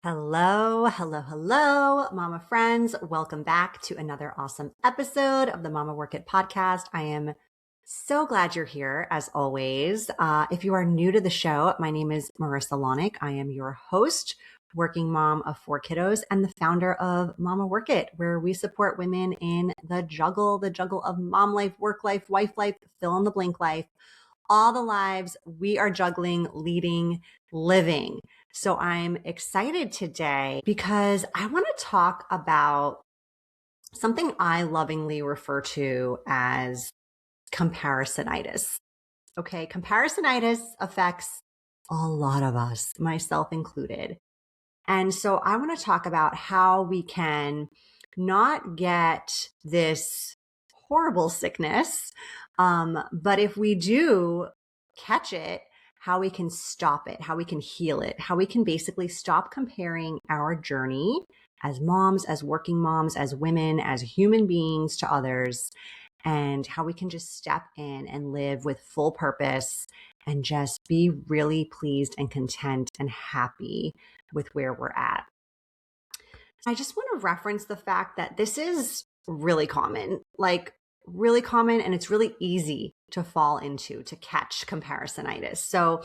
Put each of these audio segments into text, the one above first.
Hello, hello, hello, mama friends. Welcome back to another awesome episode of the Mama Work It podcast. I am so glad you're here as always. If you are new to the show, my name is Marissa Lonick. I am your host, working mom of 4 kiddos, and the founder of Mama Work It, where we support women in the juggle of mom life, work life, wife life, fill in the blank life, all the lives we are juggling, leading, living. So I'm excited today because I want to talk about something I lovingly refer to as comparisonitis. Okay. Comparisonitis affects a lot of us, myself included. And so I want to talk about how we can not get this horrible sickness. But if we do catch it, how we can stop it, how we can heal it, how we can basically stop comparing our journey as moms, as working moms, as women, as human beings to others, and how we can just step in and live with full purpose and just be really pleased and content and happy with where we're at. I just want to reference the fact that this is really common, and it's really easy to fall into, to catch comparisonitis. So,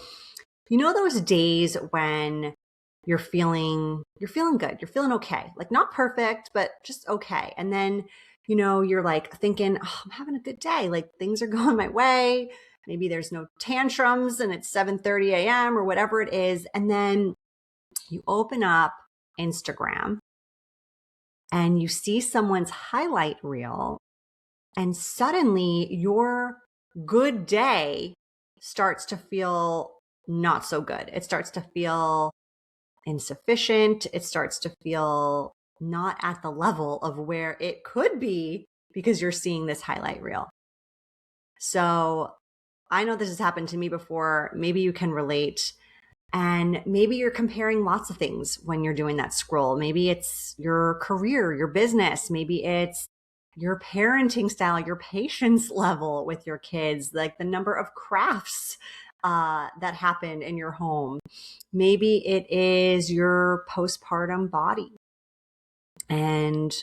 those days when you're feeling good, you're feeling okay, like not perfect, but just okay. And then, you're like thinking, oh, I'm having a good day. Like things are going my way. Maybe there's no tantrums and it's 7:30 a.m. or whatever it is. And then you open up Instagram and you see someone's highlight reel, and suddenly your good day starts to feel not so good. It starts to feel insufficient. It starts to feel not at the level of where it could be because you're seeing this highlight reel. So I know this has happened to me before. Maybe you can relate. And maybe you're comparing lots of things when you're doing that scroll. Maybe it's your career, your business. Maybe it's your parenting style, your patience level with your kids, like the number of crafts that happen in your home. Maybe it is your postpartum body and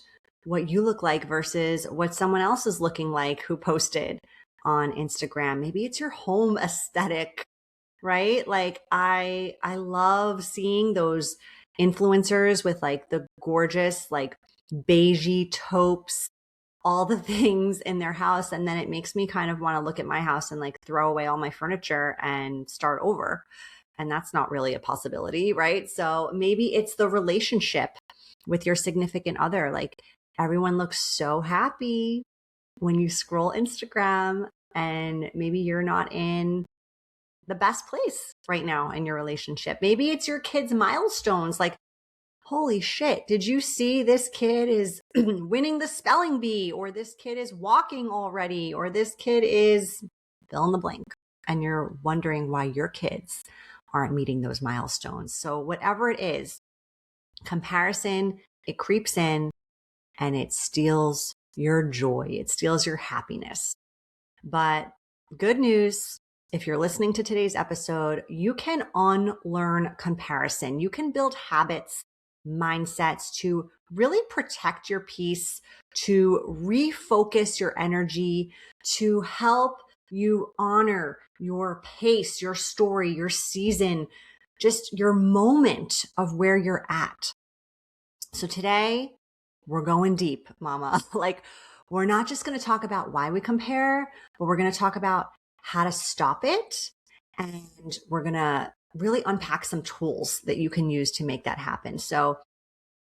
what you look like versus what someone else is looking like who posted on Instagram. Maybe it's your home aesthetic, right? Like I love seeing those influencers with like the gorgeous, like beigey taupes, all the things in their house. And then it makes me kind of want to look at my house and like throw away all my furniture and start over. And that's not really a possibility, right? So maybe it's the relationship with your significant other. Like everyone looks so happy when you scroll Instagram, and maybe you're not in the best place right now in your relationship. Maybe it's your kids' milestones. Like, holy shit, did you see this kid is winning the spelling bee, or this kid is walking already, or this kid is fill in the blank. And you're wondering why your kids aren't meeting those milestones. So whatever it is, comparison, it creeps in and it steals your joy. It steals your happiness. But good news, if you're listening to today's episode, you can unlearn comparison. You can build habits, mindsets to really protect your peace, to refocus your energy, to help you honor your pace, your story, your season, just your moment of where you're at. So today we're going deep, mama. Like we're not just going to talk about why we compare, but we're going to talk about how to stop it. And we're going to really unpack some tools that you can use to make that happen. So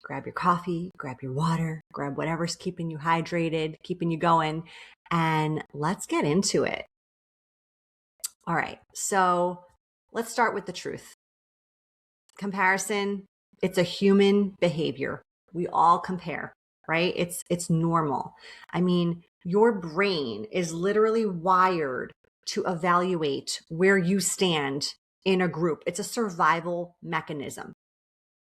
grab your coffee, grab your water, grab whatever's keeping you hydrated, keeping you going, and let's get into it. All right. So let's start with the truth. Comparison, it's a human behavior. We all compare, right? It's normal. I mean, your brain is literally wired to evaluate where you stand in a group. It's a survival mechanism.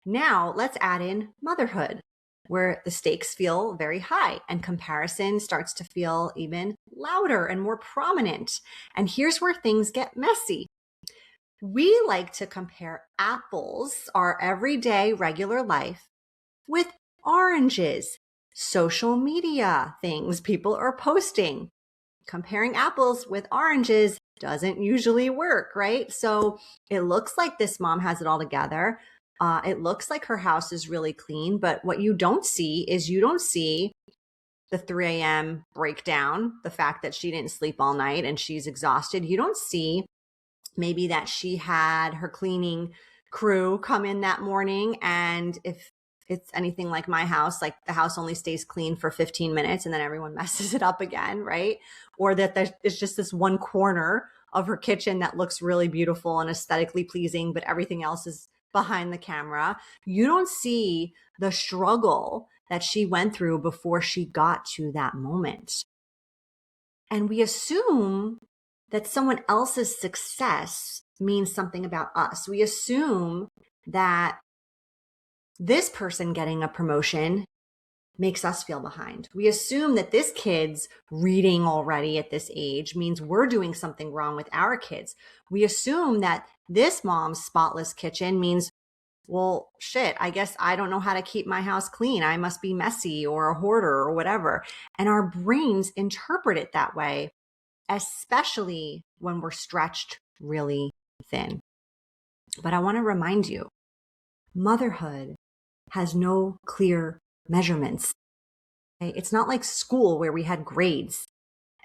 Now let's add in motherhood, where the stakes feel very high and comparison starts to feel even louder and more prominent. And here's where things get messy. We like to compare apples, our everyday regular life, with oranges, social media things people are posting. Comparing apples with oranges doesn't usually work, right? So it looks like this mom has it all together. It looks like her house is really clean, but what you don't see is you don't see the 3 a.m. breakdown, the fact that she didn't sleep all night and she's exhausted. You don't see maybe that she had her cleaning crew come in that morning. And if it's anything like my house, like the house only stays clean for 15 minutes and then everyone messes it up again, right? Or that there's just this one corner of her kitchen that looks really beautiful and aesthetically pleasing, but everything else is behind the camera. You don't see the struggle that she went through before she got to that moment. And we assume that someone else's success means something about us. We assume that this person getting a promotion makes us feel behind. We assume that this kid's reading already at this age means we're doing something wrong with our kids. We assume that this mom's spotless kitchen means, well, shit, I guess I don't know how to keep my house clean. I must be messy or a hoarder or whatever. And our brains interpret it that way, especially when we're stretched really thin. But I want to remind you, motherhood has no clear measurements. Okay? It's not like school where we had grades.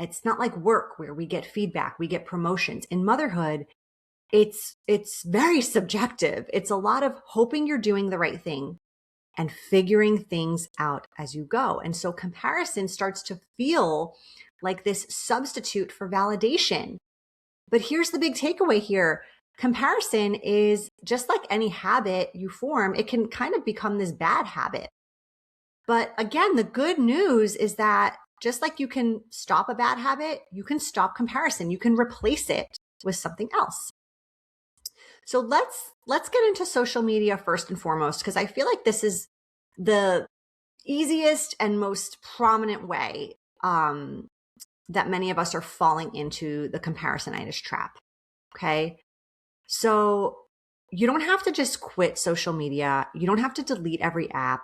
It's not like work where we get feedback, we get promotions. In motherhood, it's very subjective. It's a lot of hoping you're doing the right thing and figuring things out as you go. And so comparison starts to feel like this substitute for validation. But here's the big takeaway here. Comparison is just like any habit you form, it can kind of become this bad habit. But again, the good news is that just like you can stop a bad habit, you can stop comparison. You can replace it with something else. So let's get into social media first and foremost, because I feel like this is the easiest and most prominent way that many of us are falling into the comparisonitis trap. Okay. So you don't have to just quit social media. You don't have to delete every app.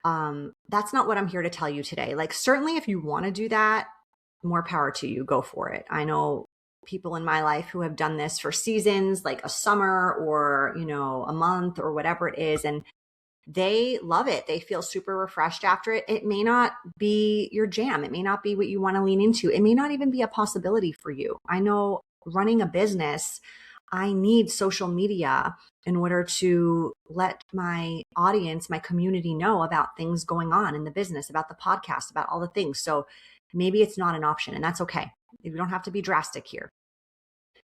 That's not what I'm here to tell you today. Like, certainly if you want to do that, more power to you, go for it. I know people in my life who have done this for seasons, like a summer or, a month or whatever it is. And they love it. They feel super refreshed after it. It may not be your jam. It may not be what you want to lean into. It may not even be a possibility for you. I know running a business, I need social media in order to let my audience, my community know about things going on in the business, about the podcast, about all the things. So maybe it's not an option, and that's okay. You don't have to be drastic here.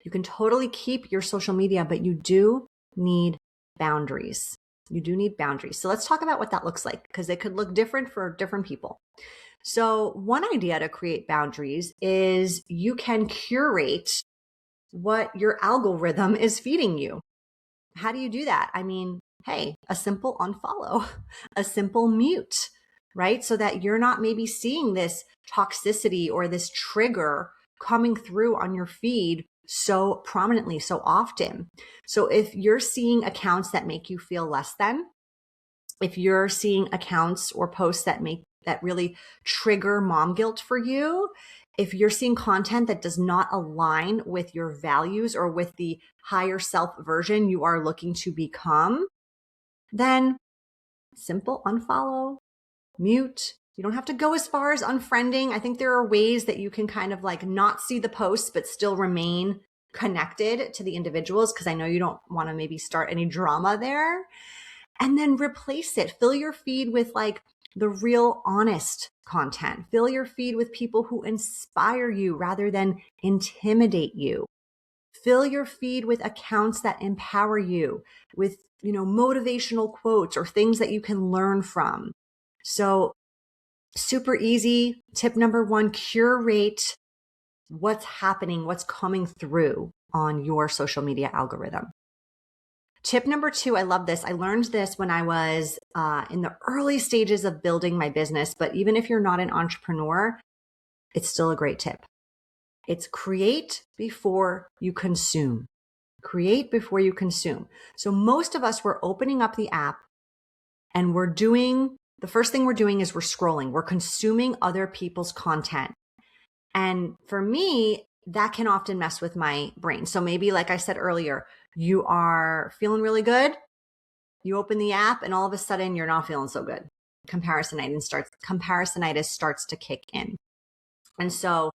You can totally keep your social media, but you do need boundaries. You do need boundaries. So let's talk about what that looks like, because it could look different for different people. So one idea to create boundaries is you can curate what your algorithm is feeding you. How do you do that? I mean, hey, a simple unfollow, a simple mute, right? So that you're not maybe seeing this toxicity or this trigger coming through on your feed so prominently, so often. So if you're seeing accounts that make you feel less than, if you're seeing accounts or posts that really trigger mom guilt for you, if you're seeing content that does not align with your values or with the higher self version you are looking to become, then simple unfollow, mute. You don't have to go as far as unfriending. I think there are ways that you can kind of like not see the posts, but still remain connected to the individuals, because I know you don't want to maybe start any drama there. And then replace it. Fill your feed with like the real honest content. Fill your feed with people who inspire you rather than intimidate you. Fill your feed with accounts that empower you, with, motivational quotes or things that you can learn from. So super easy. Tip number 1, curate what's happening, what's coming through on your social media algorithm. Tip number 2, I love this. I learned this when I was in the early stages of building my business, but even if you're not an entrepreneur, it's still a great tip. It's create before you consume. Create before you consume. So most of us, we're opening up the app and the first thing we're doing is we're scrolling. We're consuming other people's content. And for me, that can often mess with my brain. So maybe, like I said earlier, you are feeling really good. You open the app and all of a sudden you're not feeling so good. Comparisonitis starts to kick in. And so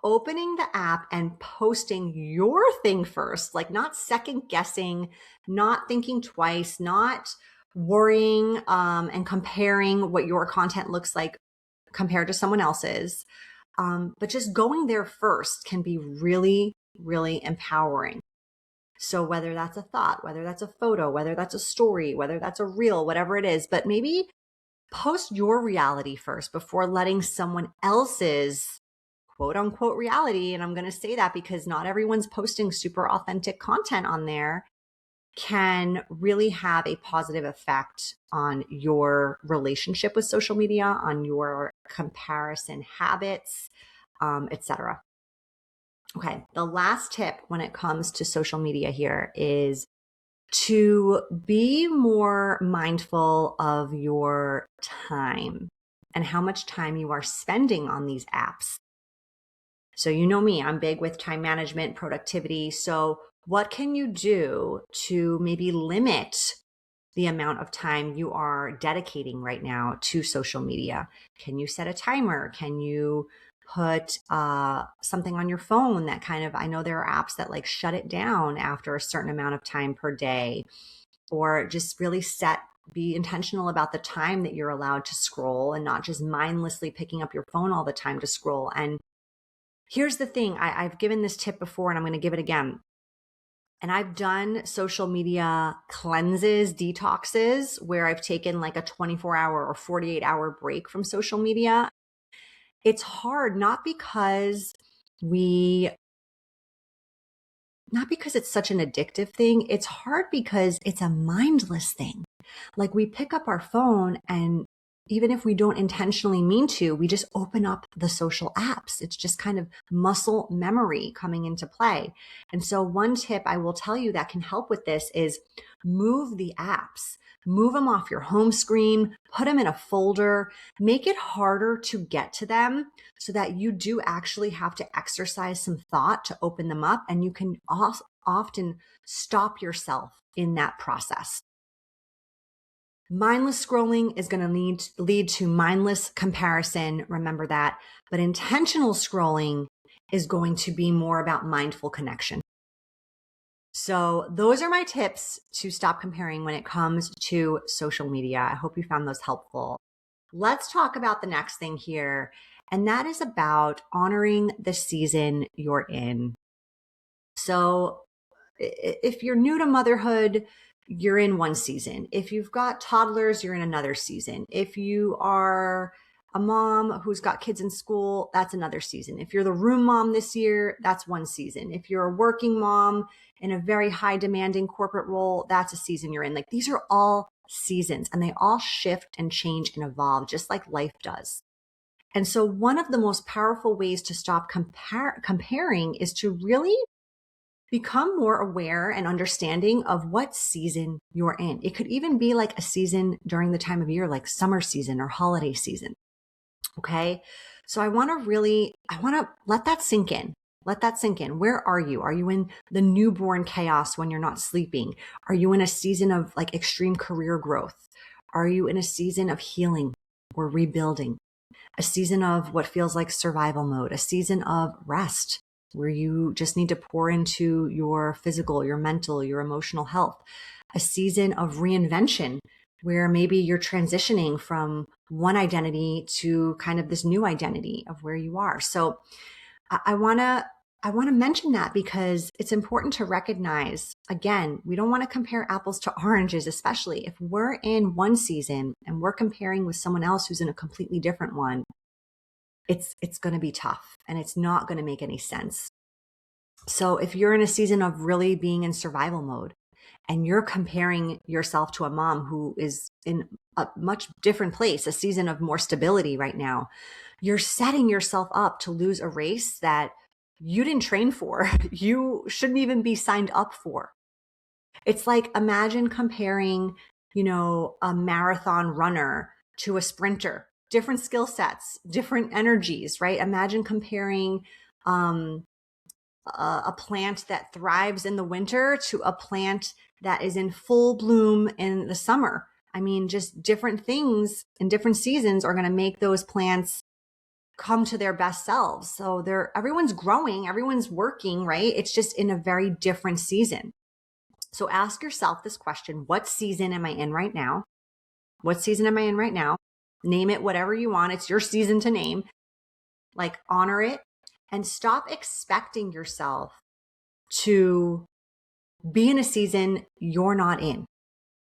opening the app and posting your thing first, like not second guessing, not thinking twice, not worrying and comparing what your content looks like compared to someone else's. But just going there first can be really, really empowering. So whether that's a thought, whether that's a photo, whether that's a story, whether that's a reel, whatever it is, but maybe post your reality first before letting someone else's quote unquote reality. And I'm going to say that because not everyone's posting super authentic content on there, can really have a positive effect on your relationship with social media, on your comparison habits, etc. Okay, the last tip when it comes to social media here is to be more mindful of your time and how much time you are spending on these apps. So you know me, I'm big with time management, productivity. So what can you do to maybe limit the amount of time you are dedicating right now to social media? Can you set a timer? Can you put something on your phone that kind of, I know there are apps that like shut it down after a certain amount of time per day, or just really be intentional about the time that you're allowed to scroll and not just mindlessly picking up your phone all the time to scroll. And here's the thing, I've given this tip before and I'm going to give it again. And I've done social media cleanses, detoxes, where I've taken like a 24-hour or 48-hour break from social media. It's hard, not because it's such an addictive thing. It's hard because it's a mindless thing. Like we pick up our phone and even if we don't intentionally mean to, we just open up the social apps. It's just kind of muscle memory coming into play. And so one tip I will tell you that can help with this is move the apps. Move them off your home screen, put them in a folder, make it harder to get to them so that you do actually have to exercise some thought to open them up, and you can often stop yourself in that process. Mindless scrolling is going to lead to mindless comparison. Remember that. But intentional scrolling is going to be more about mindful connection. So those are my tips to stop comparing when it comes to social media. I hope you found those helpful. Let's talk about the next thing here, and that is about honoring the season you're in. So if you're new to motherhood, you're in one season. If you've got toddlers, you're in another season. If you are a mom who's got kids in school, that's another season. If you're the room mom this year, that's one season. If you're a working mom in a very high demanding corporate role, that's a season you're in. Like these are all seasons and they all shift and change and evolve just like life does. And so one of the most powerful ways to stop comparing is to really become more aware and understanding of what season you're in. It could even be like a season during the time of year, like summer season or holiday season. Okay. So I want to let that sink in. Let that sink in. Where are you? Are you in the newborn chaos when you're not sleeping? Are you in a season of like extreme career growth? Are you in a season of healing or rebuilding? A season of what feels like survival mode, a season of rest, where you just need to pour into your physical, your mental, your emotional health, a season of reinvention, where maybe you're transitioning from one identity to kind of this new identity of where you are. So I want to mention that because it's important to recognize, again, we don't want to compare apples to oranges, especially if we're in one season and we're comparing with someone else who's in a completely different one. It's going to be tough and it's not going to make any sense. So if you're in a season of really being in survival mode and you're comparing yourself to a mom who is in a much different place, a season of more stability right now, you're setting yourself up to lose a race that you didn't train for, you shouldn't even be signed up for. It's like, imagine comparing, a marathon runner to a sprinter, different skill sets, different energies, right? Imagine comparing, a plant that thrives in the winter to a plant that is in full bloom in the summer. I mean, just different things in different seasons are going to make those plants come to their best selves. So everyone's growing, everyone's working, right? It's just in a very different season. So ask yourself this question: what season am I in right now? What season am I in right now? Name it whatever you want. It's your season to name. Like, honor it and stop expecting yourself to be in a season you're not in.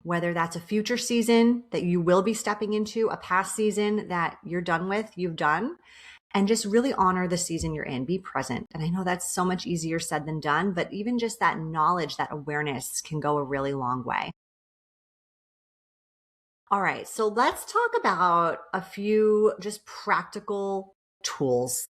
Whether that's a future season that you will be stepping into, a past season that you're done with, you've done, and just really honor the season you're in. Be present. And I know that's so much easier said than done, but even just that knowledge, that awareness can go a really long way. All right, so let's talk about a few just practical tools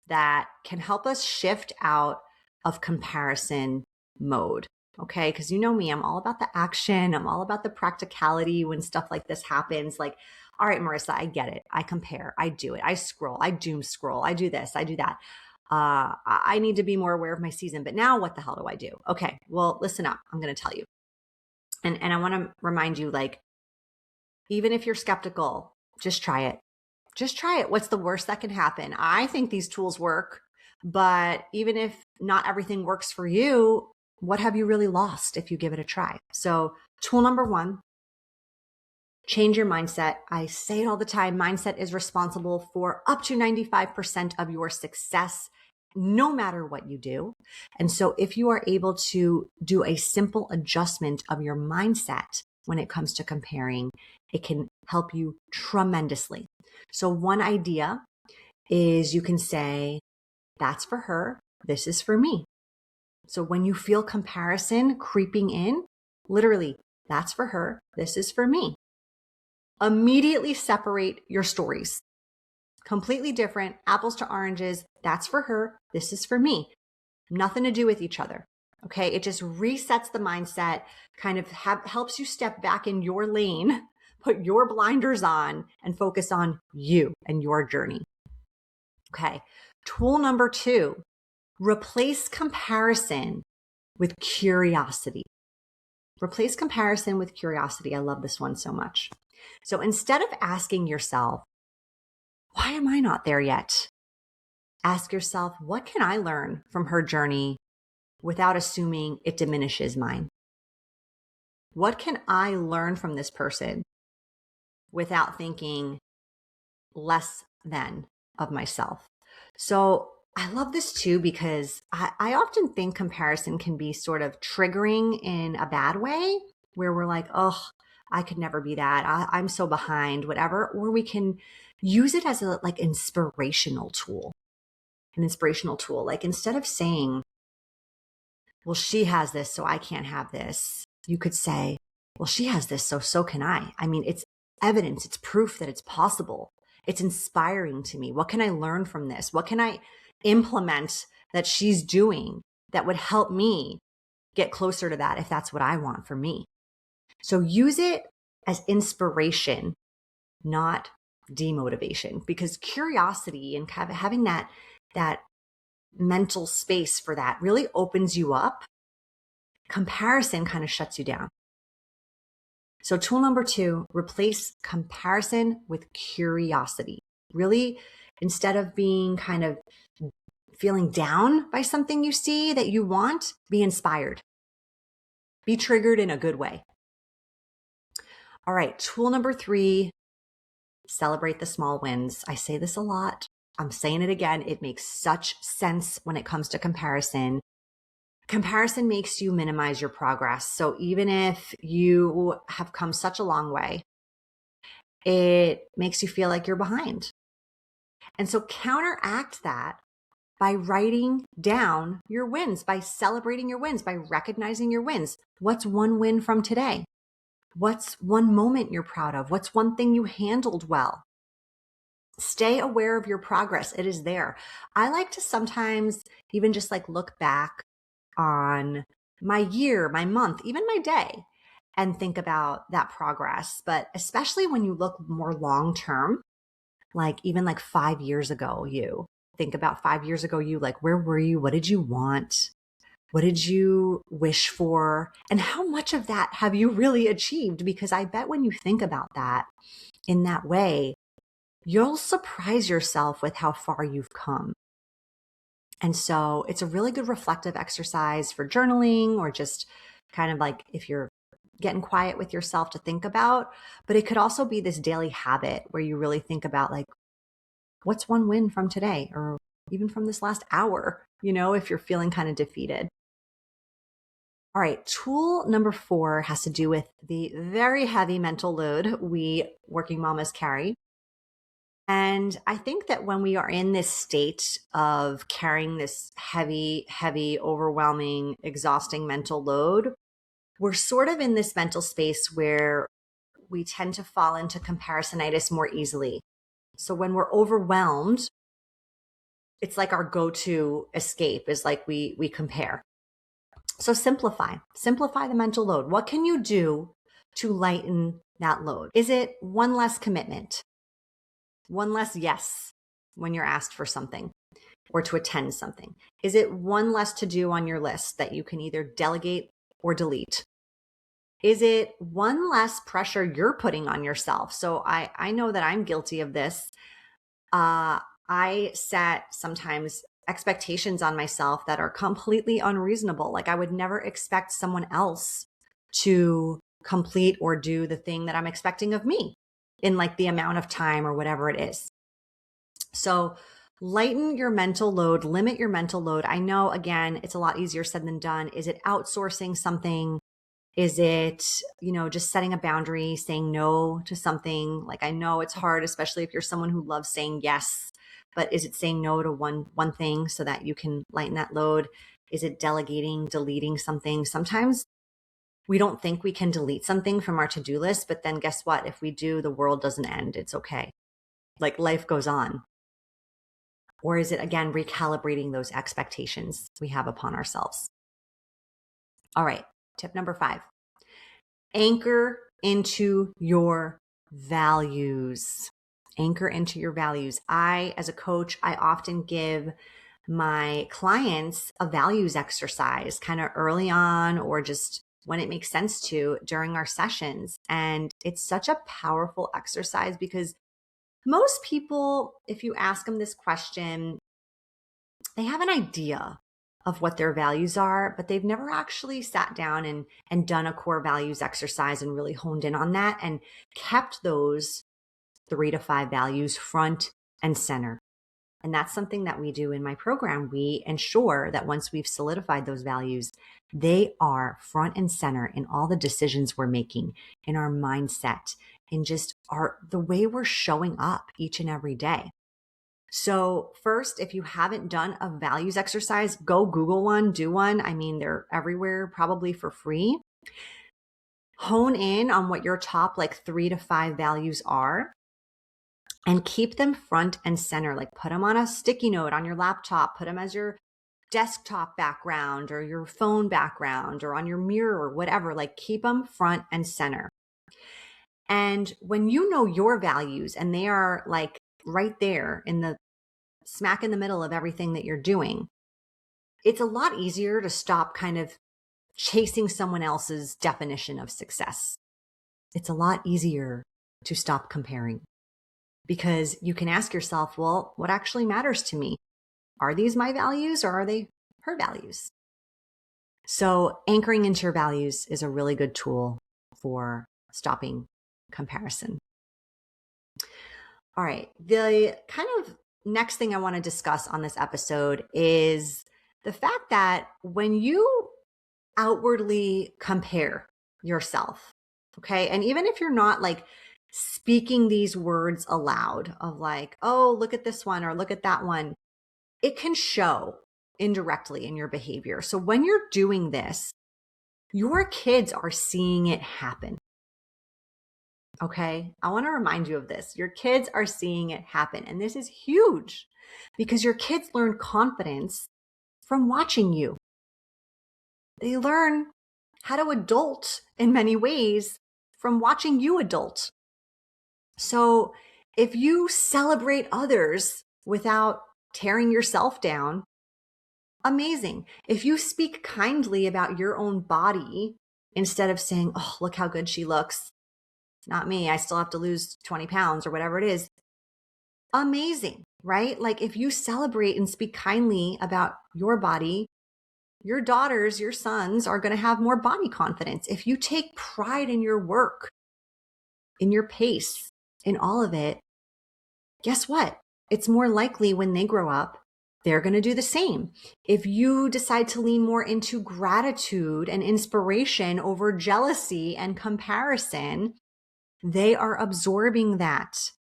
that can help us shift out of comparison mode. Okay, because you know me, I'm all about the action. I'm all about the practicality when stuff like this happens. Like, all right, Marissa, I get it. I compare. I do it. I scroll. I doom scroll. I do this. I do that. I need to be more aware of my season. But now what the hell do I do? Okay, well, listen up. I'm going to tell you. And I want to remind you, like, even if you're skeptical, just try it. Just try it. What's the worst that can happen? I think these tools work, but even if not everything works for you, what have you really lost if you give it a try? So tool number 1, change your mindset. I say it all the time. Mindset is responsible for up to 95% of your success, no matter what you do. And so if you are able to do a simple adjustment of your mindset when it comes to comparing, it can help you tremendously. So one idea is you can say, that's for her, this is for me. So when you feel comparison creeping in, literally, that's for her, this is for me. Immediately separate your stories. Completely different, apples to oranges, that's for her, this is for me. Nothing to do with each other. Okay, it just resets the mindset, kind of helps you step back in your lane, put your blinders on, and focus on you and your journey. Okay, tool number 2, replace comparison with curiosity. Replace comparison with curiosity. I love this one so much. So instead of asking yourself, why am I not there yet? Ask yourself, what can I learn from her journey without assuming it diminishes mine? What can I learn from this person without thinking less than of myself? So I love this too, because I often think comparison can be sort of triggering in a bad way, where we're like, oh, I could never be that. I'm so behind, whatever. Or we can use it as a inspirational tool, Like, instead of saying, well, she has this, so I can't have this, you could say, well, she has this, so can I. I mean, it's evidence, it's proof that it's possible. It's inspiring to me. What can I learn from this? What can I implement that she's doing that would help me get closer to that if that's what I want for me? So use it as inspiration, not demotivation, because curiosity and kind of having that mental space for that really opens you up. Comparison kind of shuts you down. So tool number 2, replace comparison with curiosity. Really, instead of being kind of feeling down by something you see that you want, be inspired. Be triggered in a good way. All right, tool number 3, celebrate the small wins. I say this a lot. I'm saying it again. It makes such sense when it comes to comparison. Comparison makes you minimize your progress. So even if you have come such a long way, it makes you feel like you're behind. And so counteract that by writing down your wins, by celebrating your wins, by recognizing your wins. What's one win from today? What's one moment you're proud of? What's one thing you handled well? Stay aware of your progress. It is there. I like to sometimes even just like look back on my year, my month, even my day, and think about that progress. But especially when you look more long term, like even like 5 years ago, you think about 5 years ago, you like, where were you? What did you want? What did you wish for? And how much of that have you really achieved? Because I bet when you think about that in that way, you'll surprise yourself with how far you've come. And so it's a really good reflective exercise for journaling or just kind of like if you're getting quiet with yourself to think about. But it could also be this daily habit where you really think about like, what's one win from today or even from this last hour, if you're feeling kind of defeated. All right, tool number 4 has to do with the very heavy mental load we working mamas carry. And I think that when we are in this state of carrying this heavy, heavy, overwhelming, exhausting mental load, we're sort of in this mental space where we tend to fall into comparisonitis more easily. So when we're overwhelmed, it's like our go-to escape is like we compare. So simplify the mental load. What can you do to lighten that load? Is it one less commitment? One less yes when you're asked for something or to attend something? Is it one less to do on your list that you can either delegate or delete? Is it one less pressure you're putting on yourself? So I know that I'm guilty of this. I set sometimes expectations on myself that are completely unreasonable. Like I would never expect someone else to complete or do the thing that I'm expecting of me in like the amount of time or whatever it is. So lighten your mental load, limit your mental load. I know, again, it's a lot easier said than done. Is it outsourcing something? Is it, just setting a boundary, saying no to something? Like I know it's hard, especially if you're someone who loves saying yes, but is it saying no to one thing so that you can lighten that load? Is it delegating, deleting something? Sometimes we don't think we can delete something from our to-do list, but then guess what? If we do, the world doesn't end. It's okay. Like life goes on. Or is it, again, recalibrating those expectations we have upon ourselves? All right, tip number 5. Anchor into your values. Anchor into your values. As a coach, I often give my clients a values exercise kind of early on or just when it makes sense to during our sessions. And it's such a powerful exercise because most people, if you ask them this question, they have an idea of what their values are, but they've never actually sat down and done a core values exercise and really honed in on that and kept those 3 to 5 values front and center. And that's something that we do in my program. We ensure that once we've solidified those values, they are front and center in all the decisions we're making, in our mindset, in just the way we're showing up each and every day. So first, if you haven't done a values exercise, go Google one, do one. I mean, they're everywhere, probably for free. Hone in on what your top 3 to 5 values are and keep them front and center. Like put them on a sticky note on your laptop, put them as your desktop background or your phone background or on your mirror or whatever. Like keep them front and center. And when you know your values and they are like right there in the smack in the middle of everything that you're doing, it's a lot easier to stop kind of chasing someone else's definition of success. It's a lot easier to stop comparing because you can ask yourself, well, what actually matters to me? Are these my values or are they her values? So anchoring into your values is a really good tool for stopping comparison. All right. The kind of next thing I want to discuss on this episode is the fact that when you outwardly compare yourself, okay, and even if you're not like speaking these words aloud of like, oh, look at this one or look at that one, it can show indirectly in your behavior. So when you're doing this, your kids are seeing it happen. Okay. I want to remind you of this. Your kids are seeing it happen. And this is huge because your kids learn confidence from watching you. They learn how to adult in many ways from watching you adult. So if you celebrate others without tearing yourself down, amazing. If you speak kindly about your own body instead of saying, oh, look how good she looks. Not me. I still have to lose 20 pounds or whatever it is. Amazing, right? Like if you celebrate and speak kindly about your body, your daughters, your sons are going to have more body confidence. If you take pride in your work, in your pace, in all of it, guess what? It's more likely when they grow up, they're going to do the same. If you decide to lean more into gratitude and inspiration over jealousy and comparison, they are absorbing that.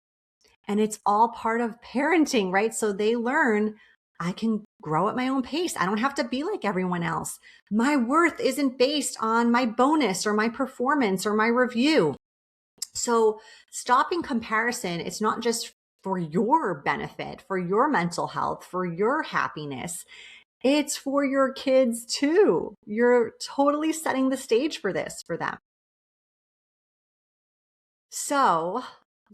And it's all part of parenting, right? So they learn I can grow at my own pace. I don't have to be like everyone else. My worth isn't based on my bonus or my performance or my review. So stopping comparison, it's not just for your benefit, for your mental health, for your happiness. It's for your kids too. You're totally setting the stage for this for them. So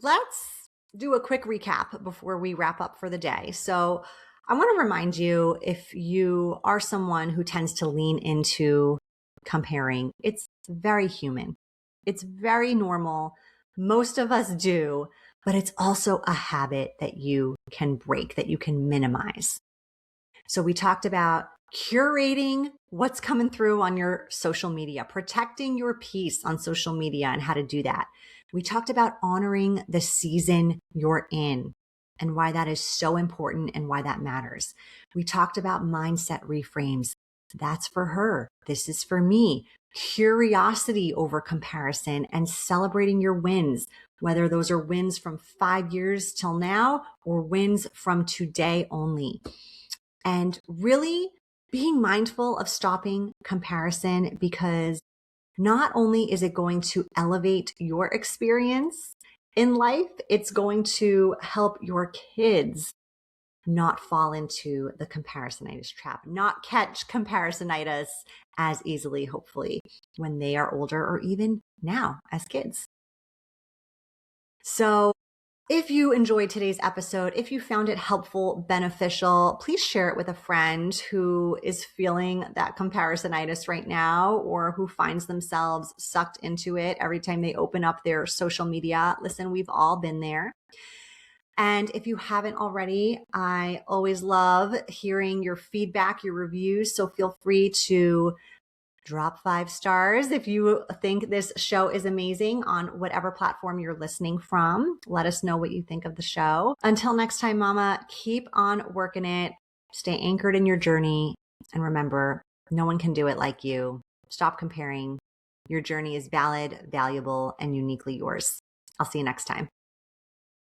let's do a quick recap before we wrap up for the day. So I want to remind you, if you are someone who tends to lean into comparing, it's very human. It's very normal. Most of us do, but it's also a habit that you can break, that you can minimize. So we talked about curating what's coming through on your social media, protecting your peace on social media and how to do that. We talked about honoring the season you're in and why that is so important and why that matters. We talked about mindset reframes. That's for her. This is for me. Curiosity over comparison and celebrating your wins, whether those are wins from 5 years till now or wins from today only. And really being mindful of stopping comparison, because not only is it going to elevate your experience in life, it's going to help your kids not fall into the comparisonitis trap, not catch comparisonitis as easily, hopefully, when they are older or even now as kids. So if you enjoyed today's episode, if you found it helpful, beneficial, please share it with a friend who is feeling that comparisonitis right now or who finds themselves sucked into it every time they open up their social media. Listen, we've all been there. And if you haven't already, I always love hearing your feedback, your reviews. So feel free to drop 5 stars if you think this show is amazing on whatever platform you're listening from. Let us know what you think of the show. Until next time, Mama, keep on working it. Stay anchored in your journey. And remember, no one can do it like you. Stop comparing. Your journey is valid, valuable, and uniquely yours. I'll see you next time.